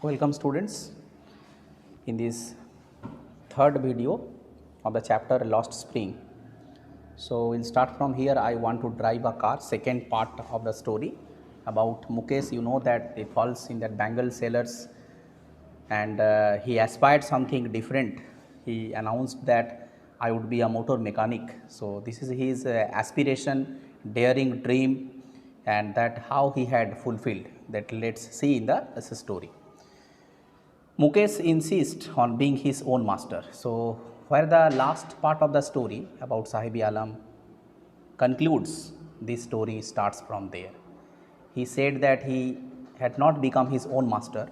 Welcome students in this third video of the chapter Lost Spring. So we'll start from here. I want to drive a car, second part of the story about Mukesh. You know that he falls in that bangle sellers and he aspired something different. He announced that I would be a motor mechanic. So this is his aspiration, daring dream, and that how he had fulfilled. That let's see in the story. Mukesh insists on being his own master. So, where the last part of the story about Sahibi Alam concludes, this story starts from there. He said that he had not become his own master,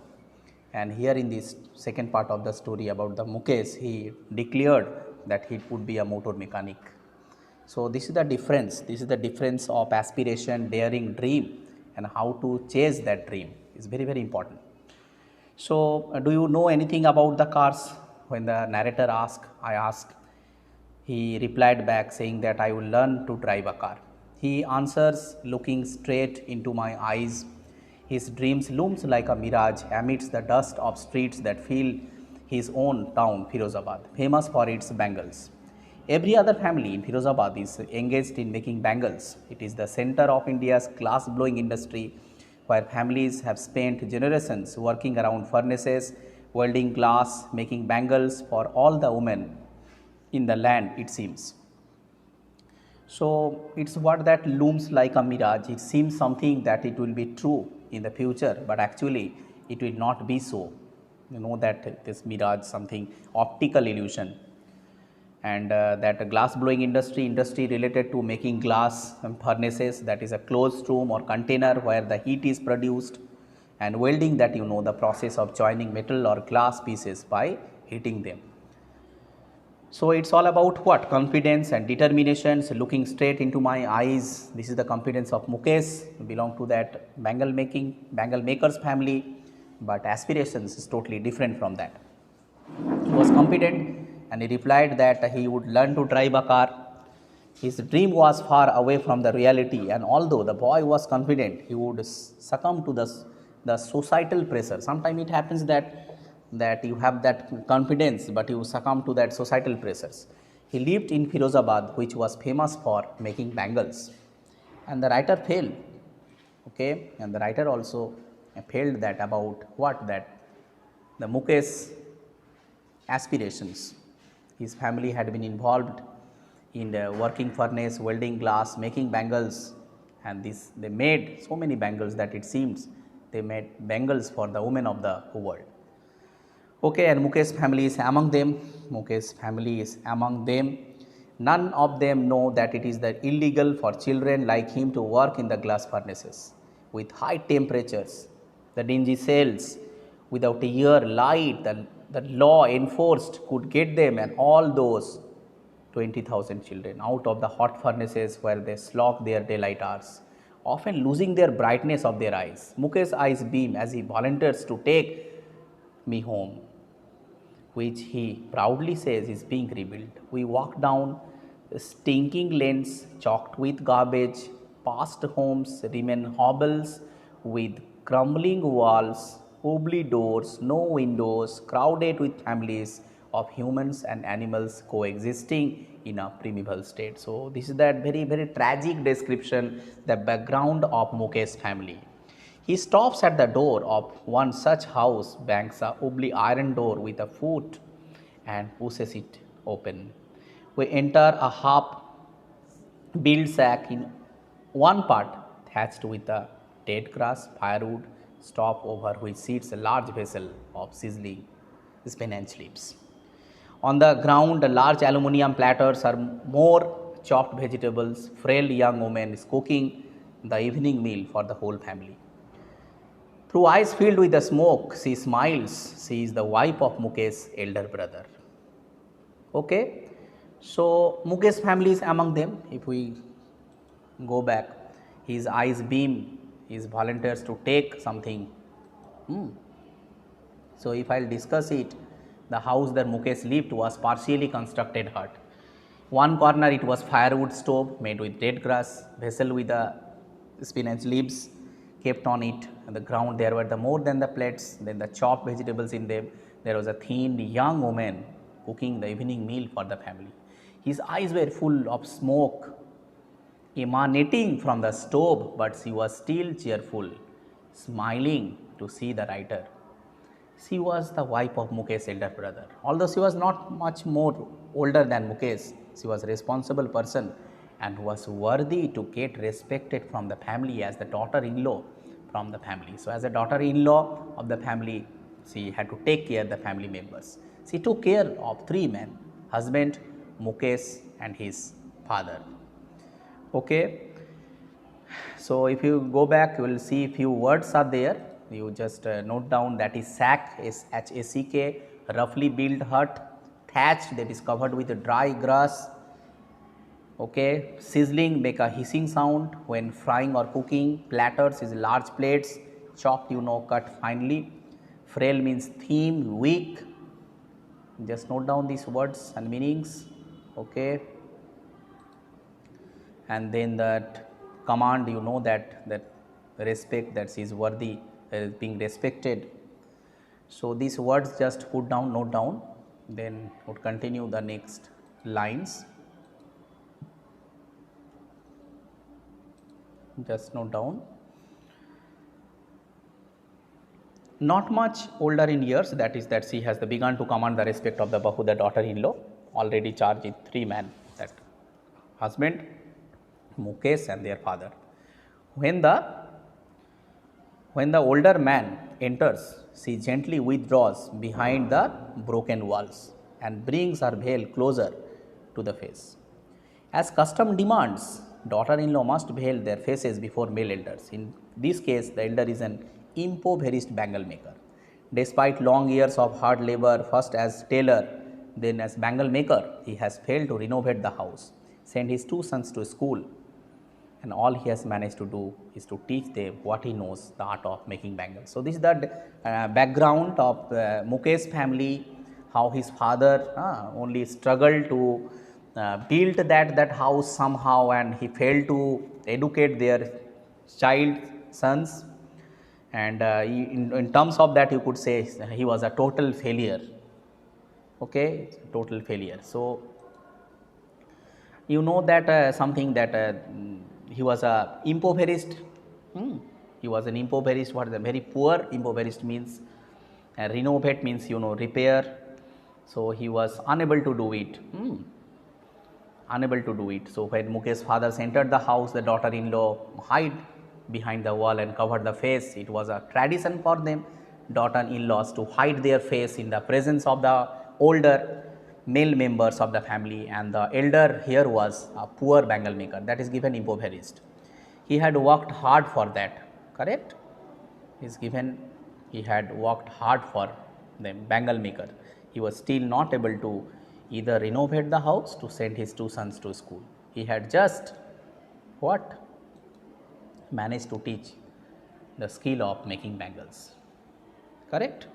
and here in this second part of the story about the Mukesh, he declared that he would be a motor mechanic. So, this is the difference. This is the difference of aspiration, daring, dream, and how to chase that dream is very, very important. So, do you know anything about the cars? When the narrator asked, I asked, he replied back saying that I will learn to drive a car. He answers looking straight into my eyes. His dreams looms like a mirage amidst the dust of streets that fill his own town, Firozabad, famous for its bangles. Every other family in Firozabad is engaged in making bangles. It is the center of India's glass blowing industry, where families have spent generations working around furnaces, welding glass, making bangles for all the women in the land, it seems. So, it's what that looms like a mirage. It seems something that it will be true in the future, but actually it will not be so. You know that this mirage, something optical illusion, and that glass blowing industry related to making glass furnaces, that is a closed room or container where the heat is produced, and welding, that you know the process of joining metal or glass pieces by heating them. So it's all about what? Confidence and determination. So looking straight into my eyes, this is the confidence of Mukesh, belong to that bangle makers family, but aspirations is totally different from that. He was confident and he replied that he would learn to drive a car. His dream was far away from the reality, and although the boy was confident, he would succumb to the societal pressure. Sometimes it happens that you have that confidence, but you succumb to that societal pressures. He lived in Firozabad, which was famous for making bangles, and the writer failed. Okay, and the writer also failed that about what that the Mukesh aspirations. His family had been involved in the working furnace, welding glass, making bangles, and they made so many bangles that it seems they made bangles for the women of the world. Okay, and Mukesh family is among them. Mukesh family is among them. None of them know that it is illegal for children like him to work in the glass furnaces with high temperatures, the dingy cells, without a year light, the law enforced could get them and all those 20,000 children out of the hot furnaces where they slog their daylight hours, often losing their brightness of their eyes. Mukesh's eyes beam as he volunteers to take me home, which he proudly says is being rebuilt. We walk down stinking lanes chalked with garbage, past homes remain hovels with crumbling walls, ugly doors, no windows, crowded with families of humans and animals coexisting in a primeval state. So, this is that very, very tragic description, the background of Mukesh's family. He stops at the door of one such house, bangs a ugly iron door with a foot and pushes it open. We enter a half built shack in one part thatched with a dead grass, firewood, stop over which sits a large vessel of sizzling spinach leaves. On the ground, large aluminium platters are more chopped vegetables. Frail young woman is cooking the evening meal for the whole family. Through eyes filled with the smoke, she smiles. She is the wife of Mukesh's elder brother. Okay, so Mukesh's family is among them. If we go back, his eyes beam. His volunteers to take something. So if I'll discuss it, the house that Mukesh lived was partially constructed hut. One corner it was firewood stove made with dead grass, vessel with the spinach leaves kept on it, the ground there were the more than the plates, then the chopped vegetables in them. There was a thin young woman cooking the evening meal for the family. His eyes were full of smoke emanating from the stove, but she was still cheerful, smiling to see the writer. She was the wife of Mukesh's elder brother. Although she was not much more older than Mukesh, she was a responsible person and was worthy to get respected from the family as the daughter-in-law from the family. So as a daughter-in-law of the family, she had to take care of the family members. She took care of three men, husband, Mukesh and his father. Okay. So if you go back, you will see few words are there. You just note down that is sack, S-H-A-C-K, roughly built hut, thatched that is covered with dry grass. Okay, sizzling make a hissing sound when frying or cooking. Platters is large plates, chopped cut finely. Frail means thin, weak. Just note down these words and meanings. Okay, and then that command that respect, that she is worthy, is being respected. So these words just put down, note down, then would continue the next lines. Just note down. Not much older in years, that is that she has begun to command the respect of the Bahu, the daughter-in-law, already charged with three men, that husband, Mukesh and their father. When the older man enters, she gently withdraws behind the broken walls and brings her veil closer to the face. As custom demands, daughter-in-law must veil their faces before male elders. In this case, the elder is an impoverished bangle maker. Despite long years of hard labor, first as tailor, then as bangle maker, he has failed to renovate the house, send his two sons to school, and all he has managed to do is to teach them what he knows, the art of making bangles. So this is the background of Mukesh family, how his father only struggled to build that house somehow, and he failed to educate their child sons, and in terms of that you could say he was a total failure. Okay, total failure. So that something that he was a impoverished. He was an impoverished. What is a very poor? Impoverished means renovate means repair. So he was unable to do it. Unable to do it. So when Mukesh's father entered the house, the daughter-in-law hid behind the wall and covered the face. It was a tradition for them, daughter-in-laws, to hide their face in the presence of the older male members of the family, and the elder here was a poor bangle maker, that is given impoverished. He had worked hard for that, correct? He had worked hard for the bangle maker. He was still not able to either renovate the house to send his two sons to school. He had just managed to teach the skill of making bangles, correct?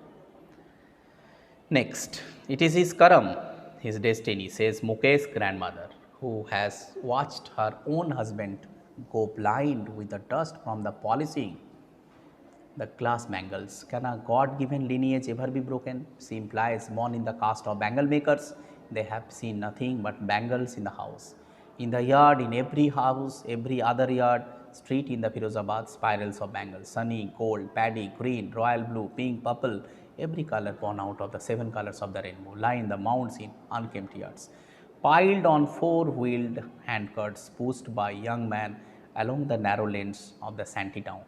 Next, it is his karam, his destiny, says Mukesh's grandmother, who has watched her own husband go blind with the dust from the polishing the glass bangles. Can a God-given lineage ever be broken? She implies, born in the caste of bangle makers, they have seen nothing but bangles in the house. In the yard, in every house, every other yard, street in the Firozabad, spirals of bangles, sunny, gold, paddy, green, royal blue, pink, purple, every color born out of the seven colors of the rainbow, lie in the mounds in unkempt yards, piled on four-wheeled handcarts pushed by young men along the narrow lanes of the shanty town.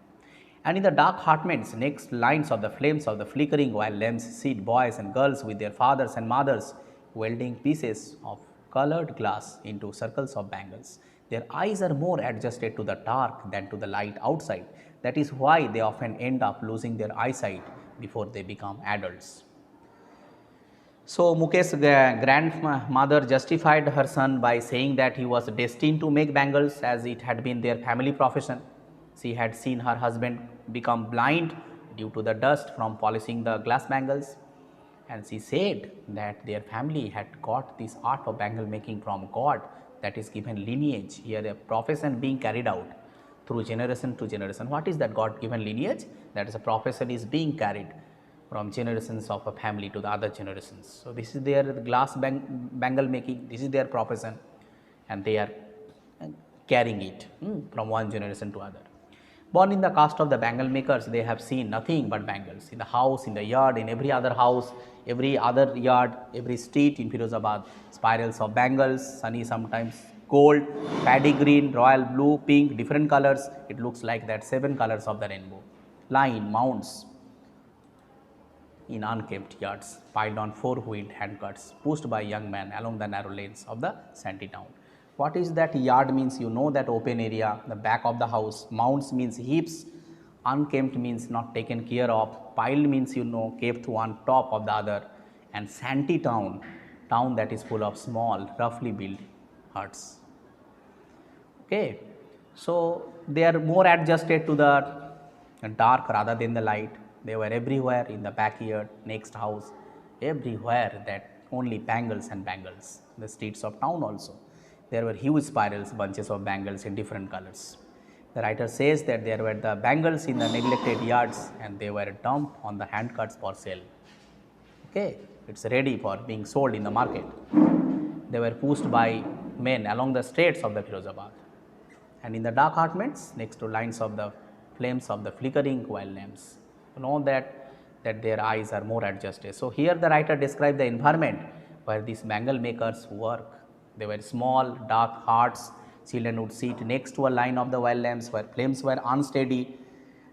And in the dark apartments, next lines of the flames of the flickering oil lamps, sit boys and girls with their fathers and mothers, welding pieces of colored glass into circles of bangles. Their eyes are more adjusted to the dark than to the light outside. That is why they often end up losing their eyesight before they become adults. So Mukesh's grandmother justified her son by saying that he was destined to make bangles, as it had been their family profession. She had seen her husband become blind due to the dust from polishing the glass bangles, and she said that their family had got this art of bangle making from God, that is given lineage, here a profession being carried out through generation to generation. What is that God given lineage? That is, a profession is being carried from generations of a family to the other generations. So, this is their glass bangle making, this is their profession, and they are carrying it from one generation to other. Born in the caste of the bangle makers, they have seen nothing but bangles in the house, in the yard, in every other house, every other yard, every street in Firozabad. Spirals of bangles, sunny sometimes gold, paddy green, royal blue, pink, different colors. It looks like that 7 colors of the rainbow. Line mounts in unkempt yards, piled on 4-wheeled handcarts, pushed by young men along the narrow lanes of the shanty town. What is that? Yard means you know that open area, the back of the house. Mounds means heaps. Unkempt means not taken care of. Piled means you know kept one top of the other. And shanty town, town that is full of small, roughly built huts. Okay, so they are more adjusted to the dark rather than the light. They were everywhere in the backyard, next house, everywhere that only bangles and bangles. The streets of town also. There were huge spirals, bunches of bangles in different colors. The writer says that there were the bangles in the neglected yards and they were dumped on the handcarts for sale. Okay, it's ready for being sold in the market. They were pushed by men along the streets of the Firozabad. And in the dark apartments, next to lines of the flames of the flickering oil lamps, you know that their eyes are more adjusted. So here the writer described the environment where these bangle makers work. They were small, dark huts. Children would sit next to a line of the oil lamps where flames were unsteady.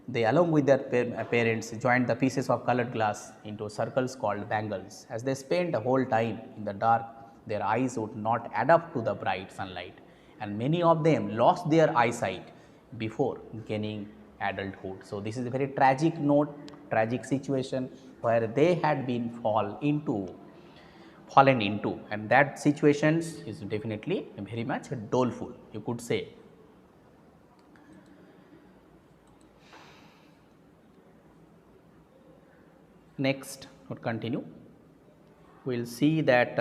They, along with their parents, joined the pieces of colored glass into circles called bangles. As they spent the whole time in the dark, their eyes would not adapt to the bright sunlight, and many of them lost their eyesight before gaining adulthood. So, this is a very tragic note, tragic situation where they had been fallen into, and that situation is definitely very much doleful, you could say. Next, we'll continue. We'll see that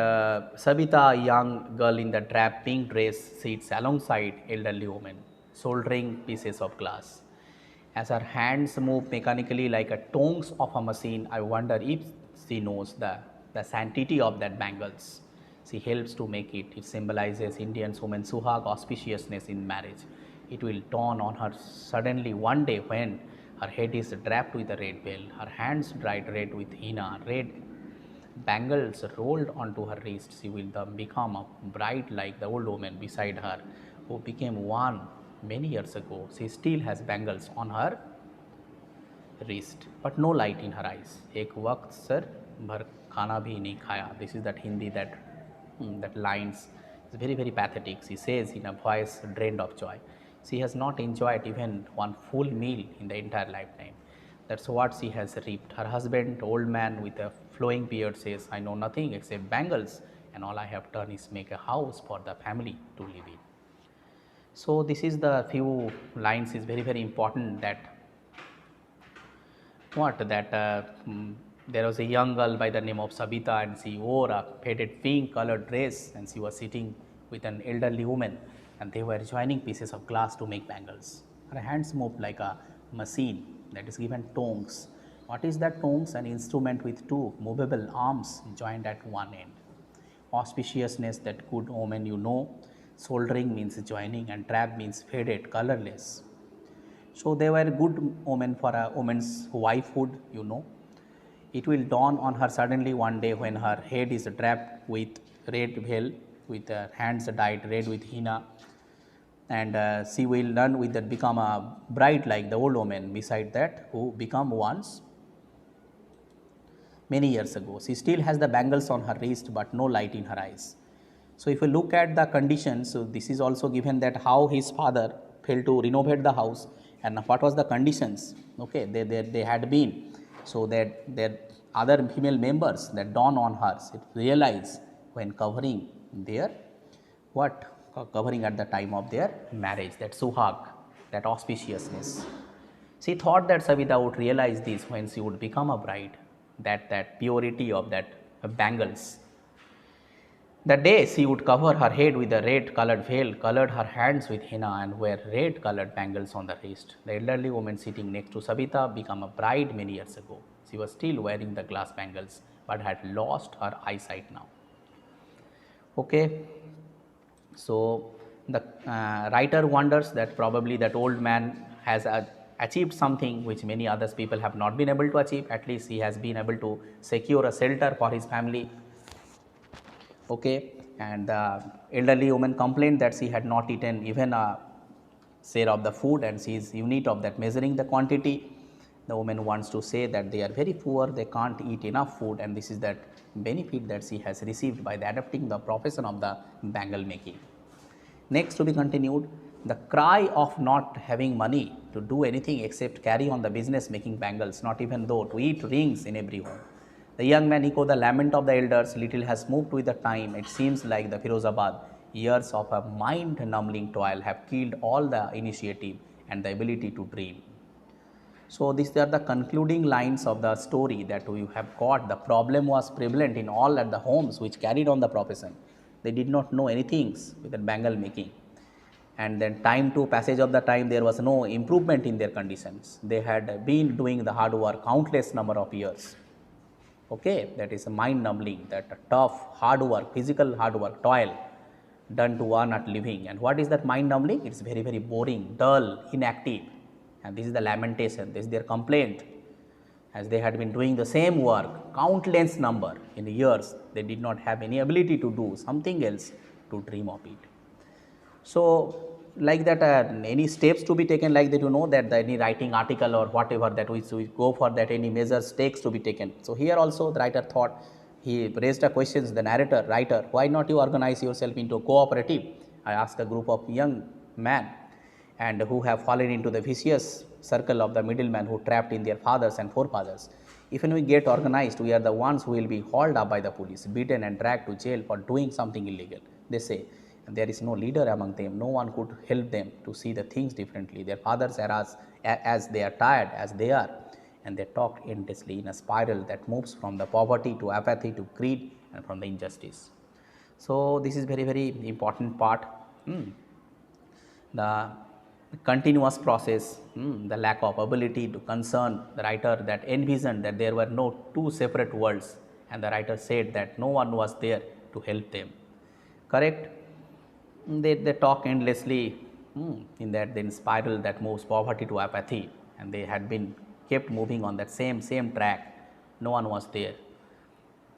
Sabita, a young girl in the drab pink dress, sits alongside elderly woman, soldering pieces of glass. As her hands move mechanically like a tongs of a machine, I wonder if she knows the sanctity of that bangles. She helps to make it. It symbolizes Indian woman's suhag, auspiciousness in marriage. It will dawn on her suddenly one day when her head is draped with a red veil, her hands dyed red with henna, red bangles rolled onto her wrist. She will then become a bride like the old woman beside her who became one many years ago. She still has bangles on her wrist, but no light in her eyes. Ek waqt sir bhar khana bhi nahi khaya. This is that Hindi that lines is very, very pathetic. She says in a voice drained of joy. She has not enjoyed even one full meal in the entire lifetime. That's what she has reaped. Her husband, old man with a flowing beard, says, I know nothing except bangles, and all I have done is make a house for the family to live in. So this is the few lines is very, very important that there was a young girl by the name of Sabita, and she wore a faded pink colored dress, and she was sitting with an elderly woman, and they were joining pieces of glass to make bangles. Her hands moved like a machine that is given tongs. What is that tongs? An instrument with two movable arms joined at one end. Auspiciousness, that good omen, you know. Soldering means joining, and drab means faded, colorless. So they were good omen for a woman's wifehood, you know. It will dawn on her suddenly one day when her head is draped with red veil, with her hands dyed red with henna, and she will learn with that become a bride like the old woman beside that who become once many years ago. She still has the bangles on her wrist but no light in her eyes. So if you look at the conditions, so this is also given that how his father failed to renovate the house and what was the conditions, okay, they had been, so that their other female members that dawn on her, realize when covering their covering at the time of their marriage, that suhag, that auspiciousness. She thought that Savita would realize this when she would become a bride, that purity of that bangles. The day she would cover her head with a red colored veil, colored her hands with henna, and wear red colored bangles on the wrist. The elderly woman sitting next to Sabita became a bride many years ago. She was still wearing the glass bangles but had lost her eyesight now. Okay, so the writer wonders that probably that old man has achieved something which many others people have not been able to achieve. At least he has been able to secure a shelter for his family. Okay, and the elderly woman complained that she had not eaten even a share of the food, and she is unit of that measuring the quantity. The woman wants to say that they are very poor, they can't eat enough food, and this is that benefit that she has received by the adopting the profession of the bangle making. Next to be continued, the cry of not having money to do anything except carry on the business making bangles, not even though to eat rings in every home. The young man echoed the lament of the elders, little has moved with the time, it seems like the Firozabad. Years of a mind numbing toil have killed all the initiative and the ability to dream. So these are the concluding lines of the story that we have got. The problem was prevalent in all at the homes which carried on the profession. They did not know anything with the bangle making. And then time to passage of the time, there was no improvement in their conditions. They had been doing the hard work countless number of years. Okay, that is a mind numbing, that tough hard work, physical hard work, toil done to earn at living. And what is that mind numbing? It is very, very boring, dull, inactive. And this is the lamentation, this is their complaint. As they had been doing the same work, countless number in years, they did not have any ability to do something else to dream of it. So, like that, any steps to be taken, like that, that any writing article or whatever that we go for that, any measures takes to be taken. So, here also the writer thought, he raised a question, the narrator, writer, why not you organize yourself into a cooperative? I asked a group of young men and who have fallen into the vicious circle of the middlemen who trapped in their fathers and forefathers. If we get organized, we are the ones who will be hauled up by the police, beaten and dragged to jail for doing something illegal. They say, and there is no leader among them, no one could help them to see the things differently. Their fathers are as they are tired as they are, and they talk endlessly in a spiral that moves from the poverty to apathy to greed and from the injustice. So, this is very, very important part. The continuous process, the lack of ability to concern the writer that envisioned that there were no two separate worlds, and the writer said that no one was there to help them. Correct? They talk endlessly in that then spiral that moves poverty to apathy, and they had been kept moving on that same track. No one was there,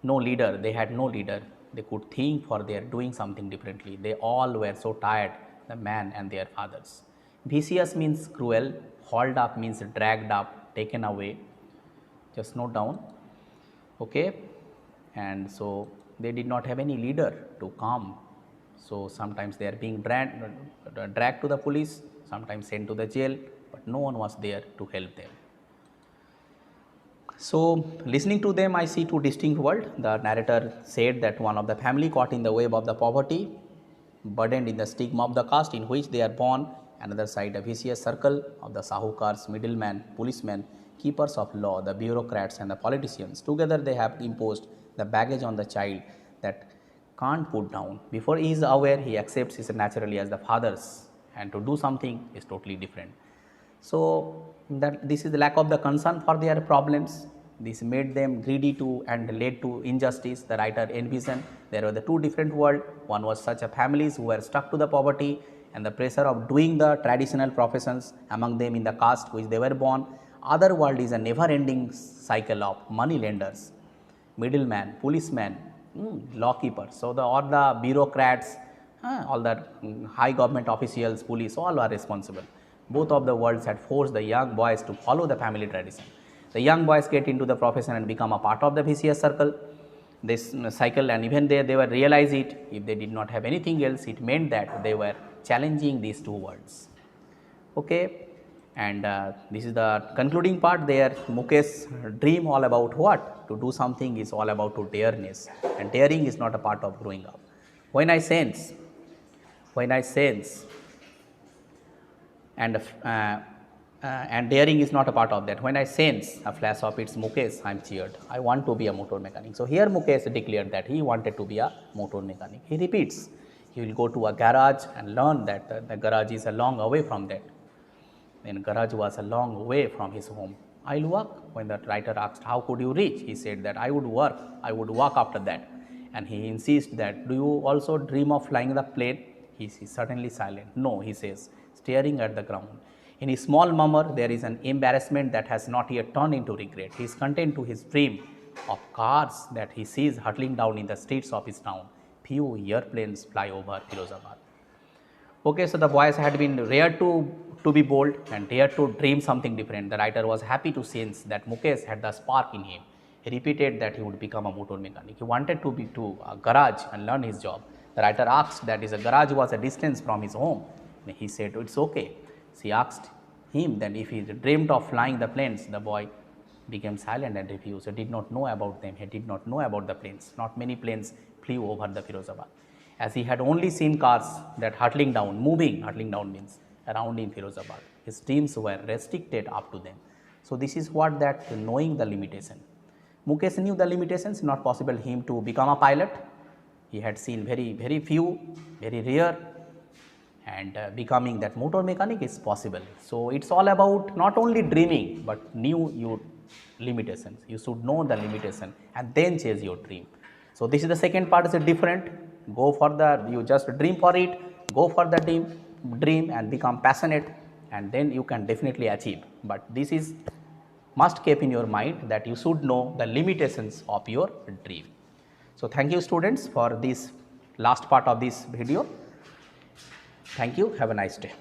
no leader, they had no leader. They could think for their doing something differently. They all were so tired, the man and their fathers. Vicious means cruel, hauled up means dragged up, taken away. Just note down. Okay, and so they did not have any leader to come. So sometimes they are being dragged to the police, sometimes sent to the jail, but no one was there to help them. So listening to them, I see two distinct worlds. The narrator said that one of the family caught in the web of the poverty, burdened in the stigma of the caste in which they are born. Another side, a vicious circle of the sahukars, middlemen, policemen, keepers of law, the bureaucrats and the politicians. Together they have imposed the baggage on the child that can't put down. Before he is aware, he accepts it naturally as the father's, and to do something is totally different. So that this is the lack of the concern for their problems. This made them greedy to and led to injustice. The writer envisioned there were the two different worlds. One was such a families who were stuck to the poverty and the pressure of doing the traditional professions among them in the caste which they were born. Other world is a never-ending cycle of money lenders, middlemen, policemen, law-keepers. So all the bureaucrats, all the high government officials, police, all are responsible. Both of the worlds had forced the young boys to follow the family tradition. The young boys get into the profession and become a part of the vicious circle, this cycle, and even they were realize it. If they did not have anything else, it meant that they were challenging these two worlds. Okay, and this is the concluding part there. Mukesh's dream all about what? To do something is all about to dareness, and daring is not a part of growing up. When I sense and and daring is not a part of that. When I sense a flash of its Mukesh, I am cheered. I want to be a motor mechanic. So here Mukesh declared that he wanted to be a motor mechanic. He repeats, he will go to a garage and learn that the garage is a long away from that. Then garage was a long way from his home. I'll walk. When the writer asked, how could you reach? He said that I would walk after that. And he insists that, do you also dream of flying the plane? He is suddenly silent. No, he says, staring at the ground. In his small murmur, there is an embarrassment that has not yet turned into regret. He is content to his dream of cars that he sees hurtling down in the streets of his town. Few airplanes fly over Firozabad. Okay, so the boys had been reared to be bold and dared to dream something different. The writer was happy to sense that Mukesh had the spark in him. He repeated that he would become a motor mechanic. He wanted to be to a garage and learn his job. The writer asked that his garage was a distance from his home. He said, it's okay. She asked him that if he dreamed of flying the planes. The boy became silent and refused. He did not know about them. He did not know about the planes. Not many planes flew over the Firozabad, as he had only seen cars that hurtling down means around in Firozabad. His dreams were restricted up to them. So this is what that knowing the limitation. Mukesh knew the limitations, not possible him to become a pilot. He had seen very few, very rare, and becoming that motor mechanic is possible. So it's all about not only dreaming but knew your limitations. You should know the limitation and then chase your dream. So this is the second part, is different. Go for you just dream for it, go for the dream and become passionate, and then you can definitely achieve. But this is must keep in your mind that you should know the limitations of your dream. So thank you students for this last part of this video. Thank you. Have a nice day.